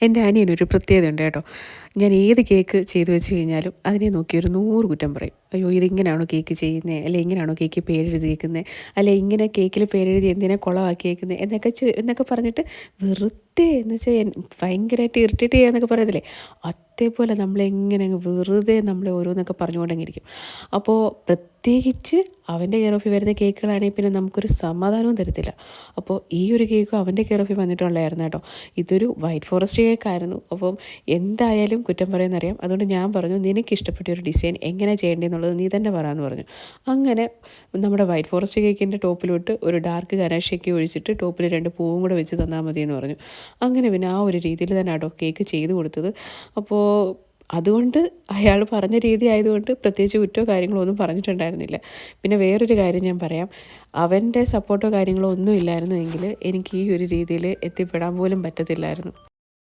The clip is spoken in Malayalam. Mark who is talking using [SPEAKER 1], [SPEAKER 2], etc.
[SPEAKER 1] എൻ്റെ അനിയനൊരു പ്രത്യേകതയുണ്ട് കേട്ടോ. ഞാൻ ഏത് കേക്ക് ചെയ്തു വെച്ച് കഴിഞ്ഞാലും അതിനെ നോക്കി ഒരു 100 കുറ്റം പറയും. അയ്യോ ഇതിങ്ങനെയാണോ കേക്ക് ചെയ്യുന്നത്, അല്ലെ ഇങ്ങനെയാണോ കേക്ക് പേരെഴുതിയേക്കുന്നത്, അല്ലെ ഇങ്ങനെ കേക്കിൽ പേരെഴുതി എന്തിനാ കുളമാക്കിയേക്കുന്നത് എന്നൊക്കെ പറഞ്ഞിട്ട് വെറുതെ എന്ന് വെച്ചാൽ ഭയങ്കരമായിട്ട് ഇറിറ്റേറ്റ് ചെയ്യാന്നൊക്കെ പറയത്തില്ലേ, അതേപോലെ നമ്മളെങ്ങനെ അങ്ങ് വെറുതെ നമ്മളെ ഓരോന്നൊക്കെ പറഞ്ഞുകൊണ്ടങ്ങിരിക്കും. അപ്പോൾ പ്രത്യേകിച്ച് അവൻ്റെ കെയർ ഓഫിൽ വരുന്ന കേക്കുകളാണെങ്കിൽ പിന്നെ നമുക്കൊരു സമാധാനവും തരത്തില്ല. അപ്പോൾ ഈ ഒരു കേക്കും അവൻ്റെ കെയർ ഓഫിൽ വന്നിട്ടുള്ളതായിരുന്നു കേട്ടോ. ഇതൊരു വൈറ്റ് ഫോറസ്റ്റ് കേക്കായിരുന്നു. അപ്പം എന്തായാലും കുറ്റം പറയുന്നറിയാം. അതുകൊണ്ട് ഞാൻ പറഞ്ഞു, നിനക്ക് ഇഷ്ടപ്പെട്ട ഒരു ഡിസൈൻ എങ്ങനെ ചെയ്യേണ്ടതെന്നുള്ളത് നീ തന്നെ പറയാമെന്ന് പറഞ്ഞു. അങ്ങനെ നമ്മുടെ വൈറ്റ് ഫോറസ്റ്റ് കേക്കിൻ്റെ ടോപ്പിലോട്ട് ഒരു ഡാർക്ക് ഗനാഷയൊക്കെ ഒഴിച്ചിട്ട് ടോപ്പിൽ 2 പൂവും കൂടെ വെച്ച് തന്നാൽ മതിയെന്ന് പറഞ്ഞു. അങ്ങനെ പിന്നെ ആ ഒരു രീതിയിൽ തന്നെ കേട്ടോ കേക്ക് ചെയ്ത് കൊടുത്തത്. അപ്പോൾ അതുകൊണ്ട് അയാൾ പറഞ്ഞ രീതി ആയതുകൊണ്ട് പ്രത്യേകിച്ച് കുറ്റമോ കാര്യങ്ങളോ ഒന്നും പറഞ്ഞിട്ടുണ്ടായിരുന്നില്ല. പിന്നെ വേറൊരു കാര്യം ഞാൻ പറയാം, അവൻ്റെ സപ്പോർട്ടോ കാര്യങ്ങളോ ഒന്നും ഇല്ലായിരുന്നു എങ്കിൽ എനിക്ക് ഈ ഒരു രീതിയിൽ എത്തിപ്പെടാൻ പോലും പറ്റത്തില്ലായിരുന്നു.